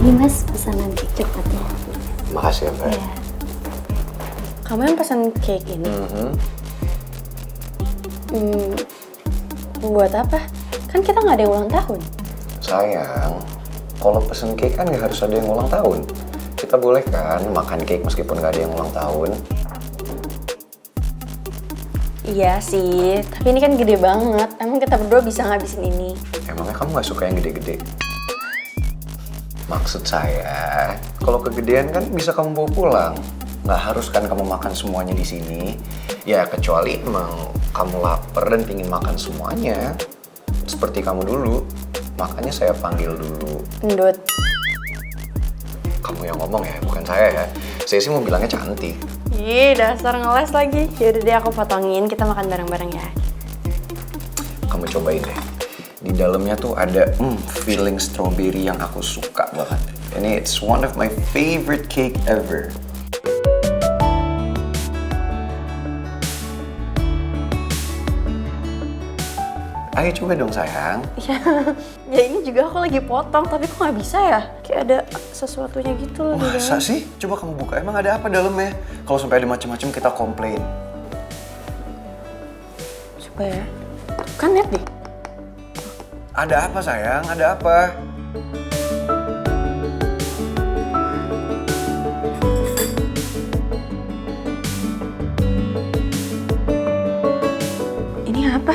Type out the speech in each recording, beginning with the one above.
Ini mas pesanan cake coklatnya. Makasih ya, Mbak. Iya. Kamu yang pesan cake ini? Buat apa? Kan kita nggak ada yang ulang tahun. Sayang, kalau pesen cake kan nggak harus ada yang ulang tahun. Kita boleh kan makan cake meskipun nggak ada yang ulang tahun. Iya sih, tapi ini kan gede banget. Emang kita berdua bisa ngabisin ini? Emangnya kamu nggak suka yang gede-gede? Maksud saya, kalau kegedean kan bisa kamu bawa pulang. Nggak harus kan kamu makan semuanya di sini. Ya kecuali emang kamu lapar dan ingin makan semuanya. Seperti kamu dulu. Makanya saya panggil dulu. Ndut. Kamu yang ngomong ya, bukan saya ya. Saya sih mau bilangnya cantik. Ih, dasar ngeles lagi. Yaudah deh aku potongin, kita makan bareng-bareng ya. Kamu cobain deh. Di dalamnya tuh ada feeling strawberry yang aku suka banget. Ini it's one of my favorite cake ever. Ayo coba dong sayang. Ya ini juga aku lagi potong, tapi kok nggak bisa ya? Kayak ada sesuatunya gitu loh di Masa dalam. sih? Coba kamu buka. Emang ada apa dalamnya? Kalau sampai ada macam-macam kita komplain. Coba ya. Kan lihat deh. Ada apa sayang? Ada apa? Ini apa?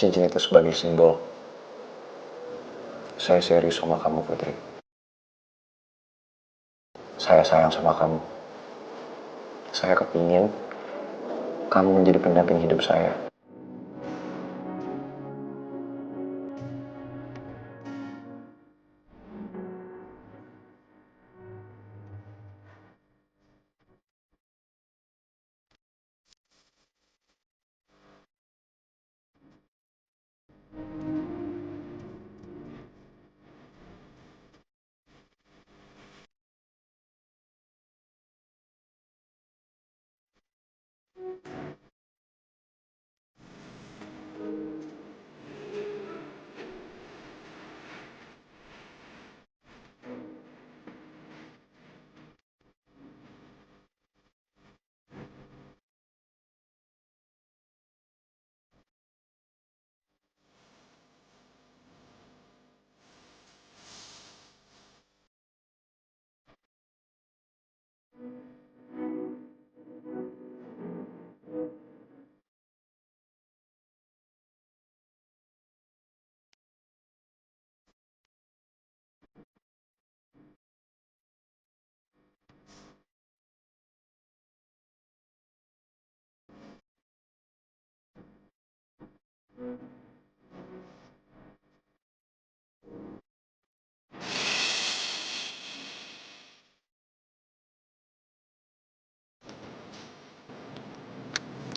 Cincin itu sebagai simbol. Saya serius sama kamu, Putri. Saya sayang sama kamu. Saya kepingin kamu menjadi pendamping hidup saya.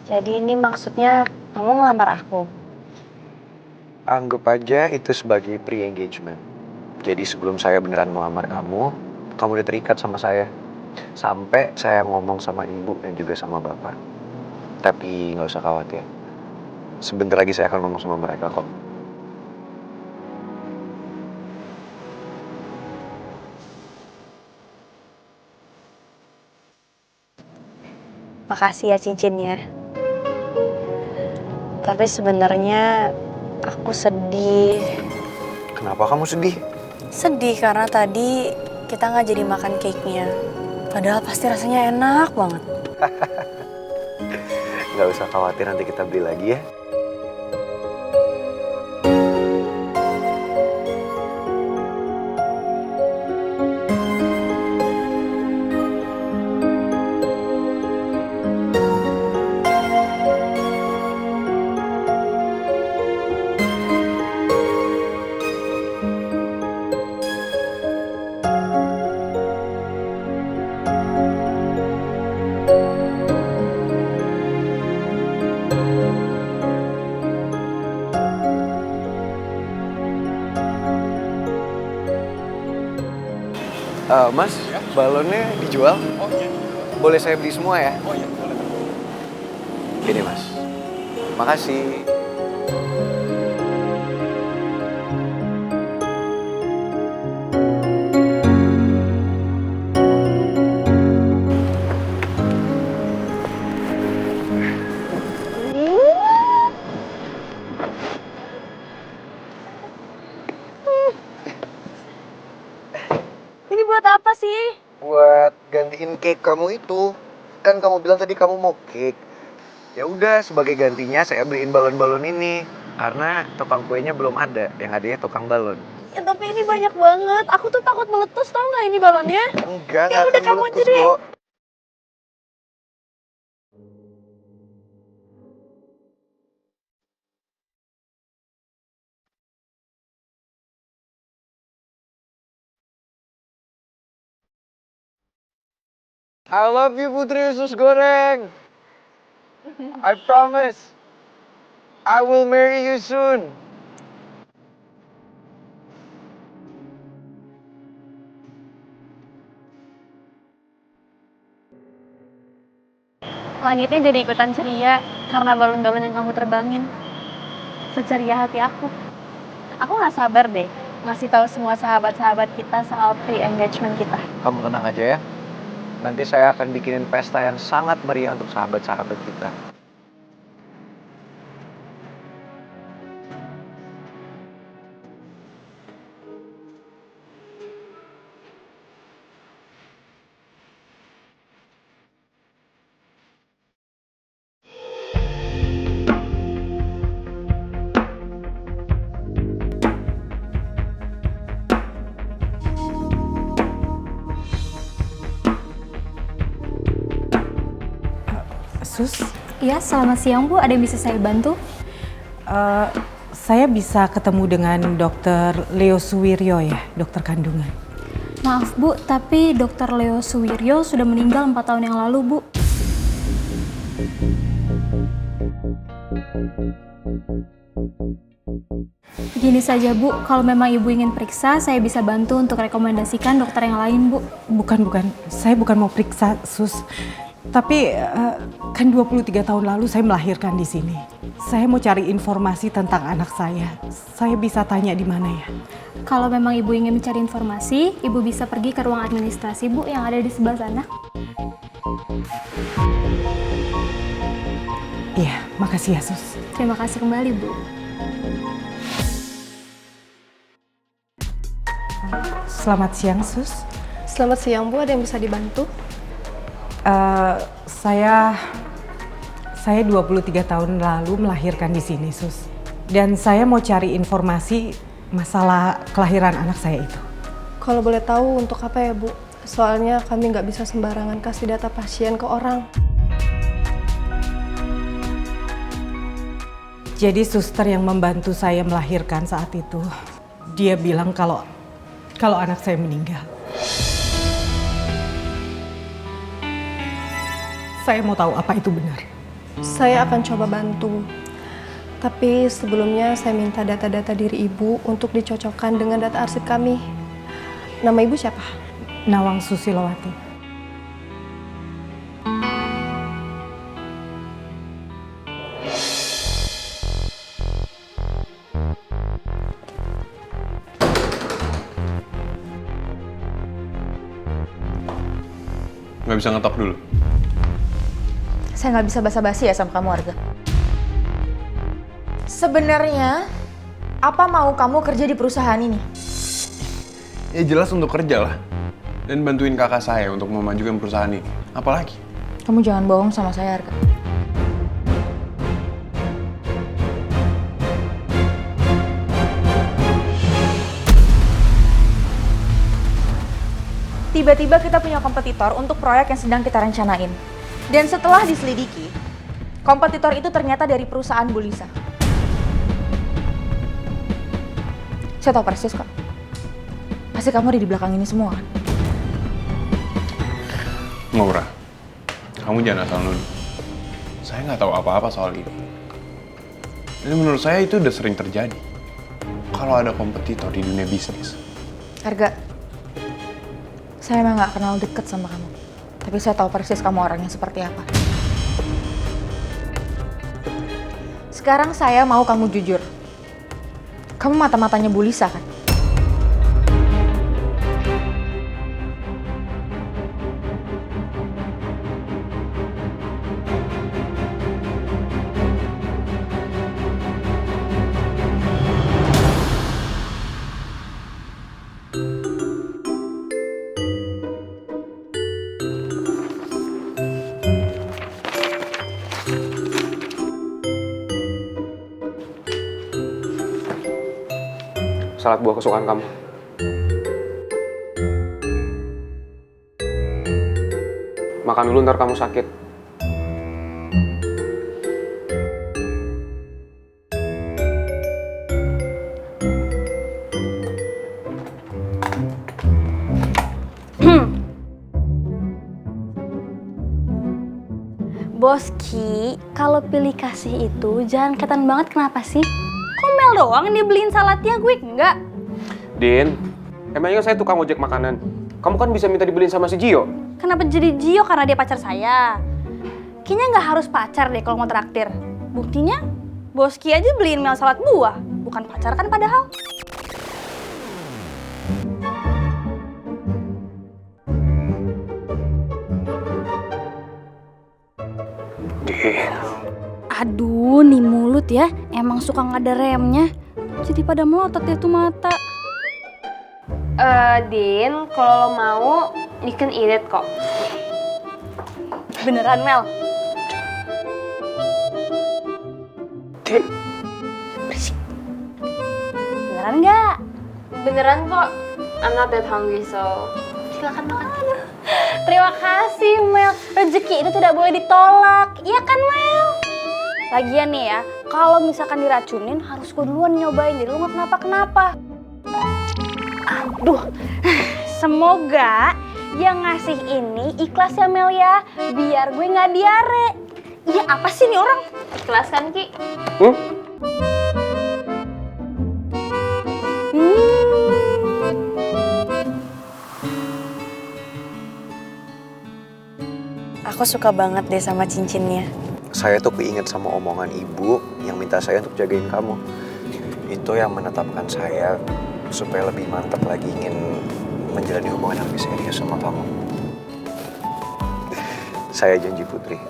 Jadi ini maksudnya kamu ngelamar aku? Anggap aja itu sebagai pre-engagement. Jadi sebelum saya beneran melamar kamu, kamu udah terikat sama saya. Sampai saya ngomong sama ibu dan juga sama bapak. Tapi nggak usah khawatir. Sebentar lagi saya akan ngomong sama mereka kok. Makasih ya cincinnya. Tapi sebenarnya aku sedih. Kenapa kamu sedih? Sedih karena tadi kita nggak jadi makan cake-nya. Padahal pasti rasanya enak banget. Nggak usah khawatir, nanti kita beli lagi ya. Mas, balonnya dijual? Oh iya. Boleh saya beli semua ya? Oh iya, boleh. Gini mas, makasih. Ini buat apa sih? Buat gantiin cake kamu itu. Kan kamu bilang tadi kamu mau cake. Ya udah, sebagai gantinya saya beliin balon-balon ini. Karena tukang kuenya belum ada, yang adanya tukang balon. Ya tapi ini banyak banget. Aku tuh takut meletus, tau nggak ini balonnya? Enggak, Ya udah, akan kamu meletus aja deh. kok. I love you Putri Usus Goreng. I promise. I will marry you soon. Langitnya jadi ikutan ceria karena balon-balon yang kamu terbangin. Seceria hati aku. Aku nggak sabar deh ngasih tahu semua sahabat-sahabat kita soal pre-engagement kita. Kamu tenang aja ya. Nanti saya akan bikinin pesta yang sangat meriah untuk sahabat-sahabat kita. Sus, Iya, selamat siang Bu. Ada yang bisa saya bantu? saya bisa ketemu dengan Dokter Leo Suwiryo ya, dokter kandungan. Maaf Bu, tapi Dr. Leo Suwiryo sudah meninggal 4 tahun yang lalu Bu. Gini saja Bu, kalau memang Ibu ingin periksa, saya bisa bantu untuk rekomendasikan dokter yang lain Bu. Bukan, saya bukan mau periksa, Sus. Tapi kan 23 tahun lalu saya melahirkan di sini. Saya mau cari informasi tentang anak saya. Saya bisa tanya di mana ya? Kalau memang Ibu ingin mencari informasi, Ibu bisa pergi ke ruang administrasi Bu yang ada di sebelah sana. Iya, makasih ya, Sus. Terima kasih kembali Bu. Selamat siang, Sus. Selamat siang Bu, ada yang bisa dibantu? Saya 23 tahun lalu melahirkan di sini, Sus. Dan saya mau cari informasi masalah kelahiran anak saya itu. Kalau boleh tahu untuk apa ya Bu? Soalnya kami nggak bisa sembarangan kasih data pasien ke orang. Jadi suster yang membantu saya melahirkan saat itu, dia bilang kalau anak saya meninggal. Saya mau tahu apa itu benar. Saya akan coba bantu. Tapi sebelumnya saya minta data-data diri Ibu untuk dicocokkan dengan data arsip kami. Nama Ibu siapa? Nawang Susilowati. Nggak bisa ngetok dulu. Saya nggak bisa basa-basi ya sama kamu, Arga. Sebenarnya, apa mau kamu kerja di perusahaan ini? Ya jelas untuk kerja lah. Dan bantuin kakak saya untuk memajukan perusahaan ini. Apalagi? Kamu jangan bohong sama saya, Arga. Tiba-tiba kita punya kompetitor untuk proyek yang sedang kita rencanain. Dan setelah diselidiki, kompetitor itu ternyata dari perusahaan Bu Lisa. Saya tahu persis kok. Pasti kamu ada di belakang ini semua kan? Maura, kamu jangan asal nuduh. Saya nggak tahu apa-apa soal ini. Dan menurut saya itu udah sering terjadi. Kalau ada kompetitor di dunia bisnis. Arga, Saya emang gak kenal deket sama kamu. Tapi saya tahu persis kamu orangnya seperti apa. Sekarang saya mau kamu jujur. Kamu mata-matanya Bu Lisa kan? Salad buah kesukaan kamu. Makan dulu ntar kamu sakit. Boski, kalau pilih kasih itu jangan kelihatan banget, kenapa sih? Kok Mel doang yang dibeliin saladnya, gue enggak? Din, emangnya saya tukang ojek makanan? Kamu kan bisa minta dibeliin sama si Gio. Kenapa jadi Gio? Karena dia pacar saya. Kayaknya nggak harus pacar deh kalau mau traktir. Buktinya, Boski aja beliin Mel salad buah. Bukan pacar kan padahal. Din. Aduh, nih mulut ya, emang suka nggak ada remnya. Jadi pada melotot deh tuh mata. Din, kalau lo mau, you can eat it kok. Beneran, Mel? Din. Beneran nggak? Beneran kok, I'm not that hungry, so silakan makan. Terima kasih, Mel. Rezeki itu tidak boleh ditolak. Iya kan, Mel? Lagian nih ya, kalau misalkan diracunin harus gue duluan nyobain. Jadi lu nggak kenapa-kenapa. Aduh, semoga yang ngasih ini ikhlas ya, Mel ya. Biar gue nggak diare. Iya, apa sih nih orang? Ikhlas kan, Ki? Aku suka banget deh sama cincinnya. Saya tuh keinget sama omongan ibu yang minta saya untuk jagain kamu. Itu yang menetapkan saya supaya lebih mantap lagi ingin menjalani hubungan yang lebih serius sama kamu. Saya janji Putri,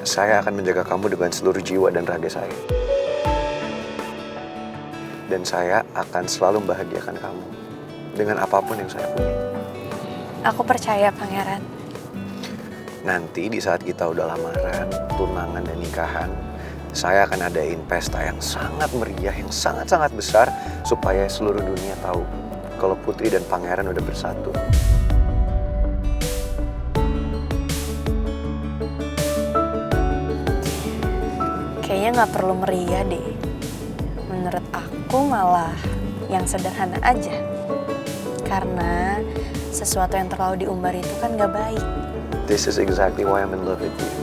saya akan menjaga kamu dengan seluruh jiwa dan raga saya. Dan saya akan selalu membahagiakan kamu dengan apapun yang saya punya. Aku percaya, Pangeran. Nanti di saat kita udah lamaran, tunangan dan nikahan, saya akan adain pesta yang sangat meriah, yang sangat-sangat besar supaya seluruh dunia tahu kalau Putri dan Pangeran udah bersatu. Kayaknya nggak perlu meriah deh. Menurut aku malah yang sederhana aja. Karena sesuatu yang terlalu diumbar itu kan nggak baik. This is exactly why I'm in love with you.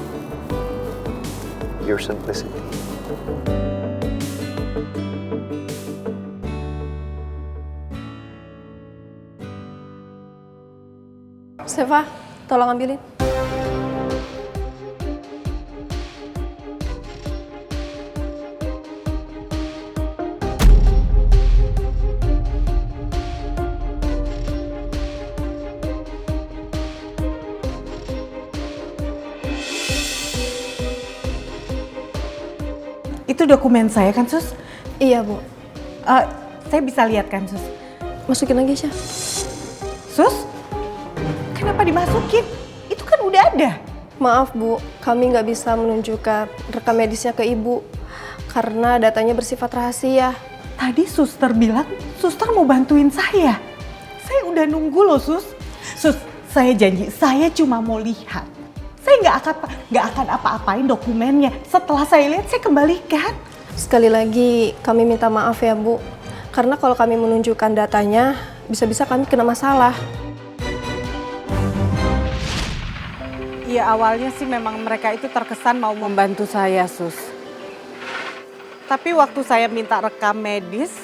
Your simplicity. Seva, tolong ambilin. Itu dokumen saya kan, Sus? Iya, Bu. Saya bisa lihat kan, Sus? Masukin lagi, Syah. Sus? Kenapa dimasukin? Itu kan udah ada. Maaf, Bu. Kami nggak bisa menunjukkan rekam medisnya ke Ibu. Karena datanya bersifat rahasia. Tadi suster bilang, suster mau bantuin saya. Saya udah nunggu loh, Sus. Sus, saya janji, saya cuma mau lihat. Saya nggak akan apa-apain dokumennya. Setelah saya lihat, saya kembalikan. Sekali lagi, kami minta maaf ya, Bu. Karena kalau kami menunjukkan datanya, bisa-bisa kami kena masalah. Iya, awalnya sih memang mereka itu terkesan mau membantu saya, Sus. Tapi waktu saya minta rekam medis,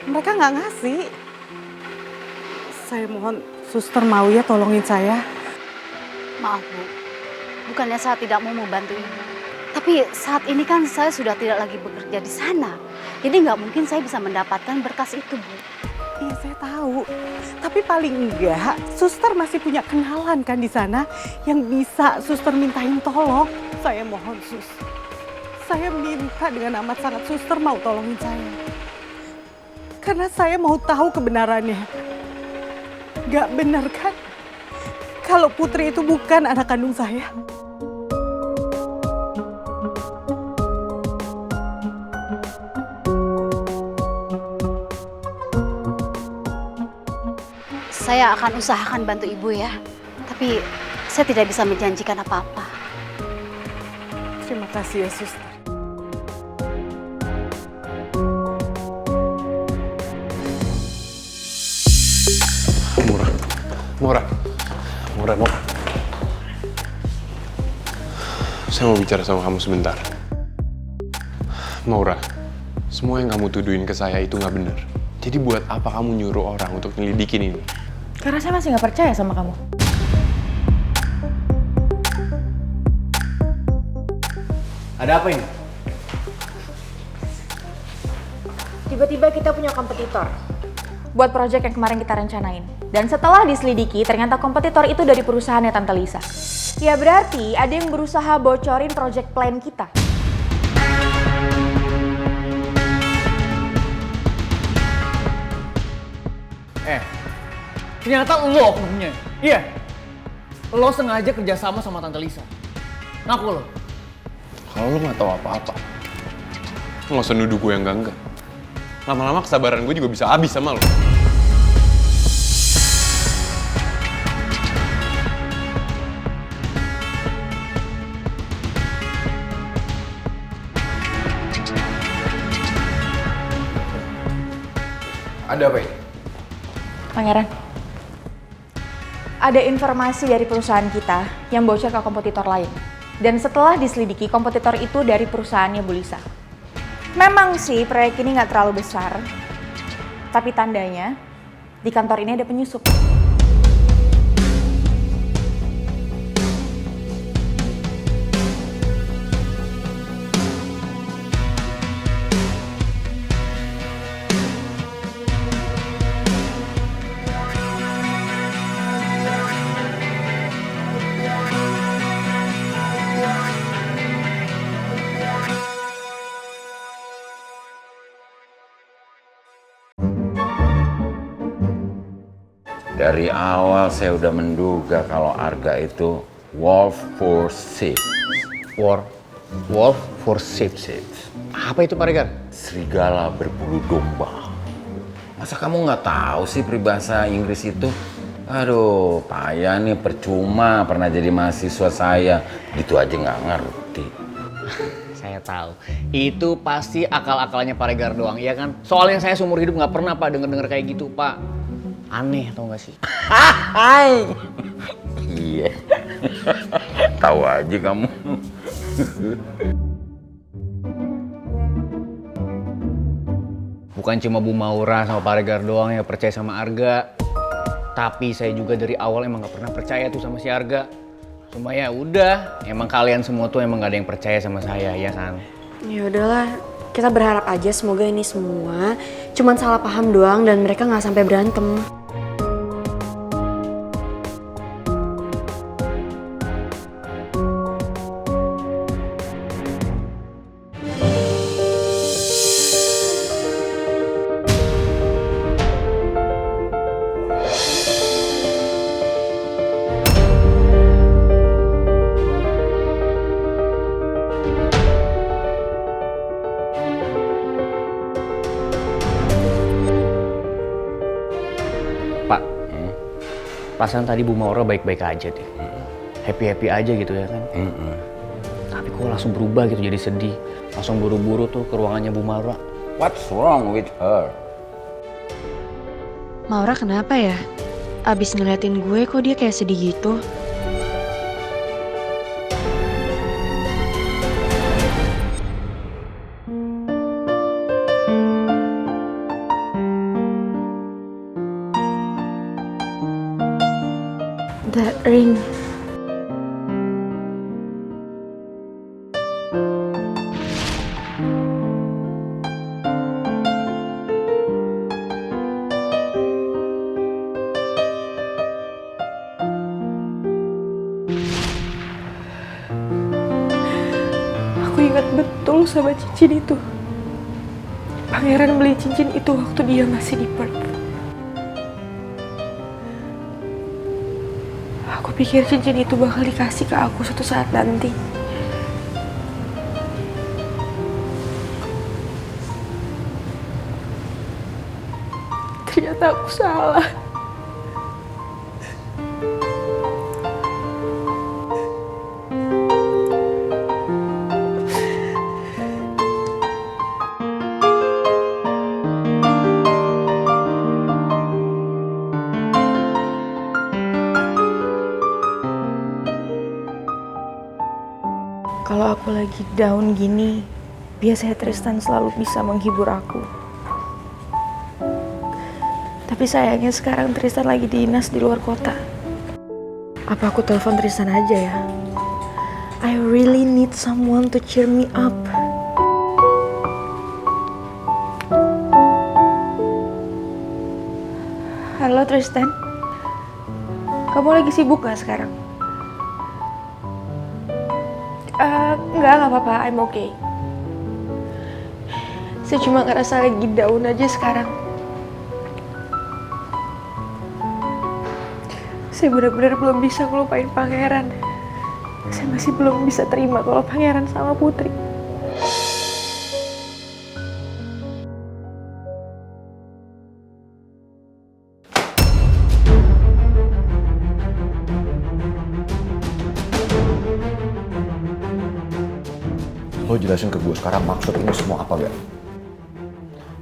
mereka nggak ngasih. Saya mohon suster mau ya tolongin saya? Maaf Bu, bukannya saya tidak mau membantu Ibu. Tapi saat ini kan saya sudah tidak lagi bekerja di sana. Jadi nggak mungkin saya bisa mendapatkan berkas itu Bu. Iya saya tahu, tapi paling enggak suster masih punya kenalan kan di sana yang bisa suster mintain tolong. Saya mohon sus, saya minta dengan amat sangat suster mau tolongin saya. Karena saya mau tahu kebenarannya. Gak benar kan kalau Putri itu bukan anak kandung saya? Saya akan usahakan bantu Ibu ya. Tapi saya tidak bisa menjanjikan apa-apa. Terima kasih ya suster. Murah. Saya mau bicara sama kamu sebentar. Maura, semua yang kamu tuduhin ke saya itu nggak benar. Jadi buat apa kamu nyuruh orang untuk nyelidikin ini? Karena saya masih nggak percaya sama kamu. Ada apa ini? Tiba-tiba kita punya kompetitor buat proyek yang kemarin kita rencanain. Dan setelah diselidiki, ternyata kompetitor itu dari perusahaannya Tante Lisa. Ya berarti ada yang berusaha bocorin proyek plan kita. Ternyata lo oknumnya. Iya. Lo sengaja kerjasama sama Tante Lisa. Ngaku lo. Kalau lo nggak tahu apa-apa, lo nggak usah nuduh gue yang enggak. Lama-lama kesabaran gue juga bisa habis sama lo. Ada apa ini? Pangeran, ada informasi dari perusahaan kita yang bocor ke kompetitor lain. Dan setelah diselidiki, kompetitor itu dari perusahaannya Bu Lisa. Memang sih proyek ini nggak terlalu besar, tapi tandanya di kantor ini ada penyusup. Dari awal saya udah menduga kalau Arga itu wolf for sheep. Wolf for sheep. Apa itu Pak Regar? Serigala berbulu domba. Masa kamu nggak tahu sih peribahasa Inggris itu? Aduh, payah nih, percuma pernah jadi mahasiswa saya. Gitu aja nggak ngerti. Saya tahu. Itu pasti akal-akalnya Pak Regar doang, ya kan? Soalnya saya seumur hidup nggak pernah Pak denger-denger kayak gitu, Pak. Aneh tau gak sih? Hai. Iya. Tahu aja kamu. Bukan cuma Bu Maura sama Pak Regar doang yang percaya sama Arga. Tapi saya juga dari awal emang gak pernah percaya tuh sama si Arga. Cuma ya udah, emang kalian semua tuh emang gak ada yang percaya sama saya, ya kan? Ya udahlah, kita berharap aja semoga ini semua cuman salah paham doang dan mereka nggak sampai berantem. Perasaan tadi Bu Maura baik-baik aja deh. Happy-happy aja gitu ya kan. Tapi kok langsung berubah gitu jadi sedih. Langsung buru-buru tuh ke ruangannya Bu Maura. What's wrong with her? Maura kenapa ya? Abis ngeliatin gue kok dia kayak sedih gitu? That ring. Aku ingat betul sama cincin itu. Pangeran beli cincin itu waktu dia masih di Perth. Aku pikir cincin itu bakal dikasih ke aku suatu saat nanti. Ternyata aku salah. Kalau aku lagi down gini, biasanya Tristan selalu bisa menghibur aku. Tapi sayangnya sekarang Tristan lagi dinas di luar kota. Apa aku telepon Tristan aja ya? I really need someone to cheer me up. Halo Tristan, kamu lagi sibuk gak sekarang? Enggak apa-apa, I'm okay. Saya cuma ngerasa lagi down aja sekarang. Saya benar-benar belum bisa ngelupain Pangeran. Saya masih belum bisa terima kalau Pangeran sama Putri. Lo jelasin ke gue sekarang maksud ini semua apa, gak?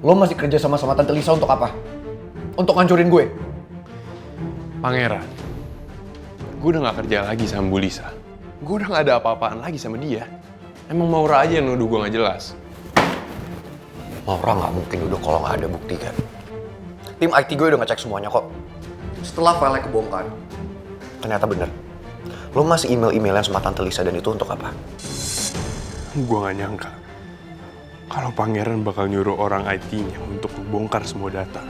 Lo masih kerja sama Tante Lisa untuk apa? Untuk ngancurin gue? Pangeran, gue udah gak kerja lagi sama Bu Lisa. Gue udah gak ada apa-apaan lagi sama dia. Emang Maura aja yang nuduh gue gak jelas. Maura gak mungkin nuduh kalau gak ada bukti, kan? Tim IT gue udah ngecek semuanya kok. Setelah file kebongkar, ternyata bener. Lo masih email-emailan sama Tante Lisa dan itu untuk apa? Gue gak nyangka kalau Pangeran bakal nyuruh orang IT-nya untuk membongkar semua data.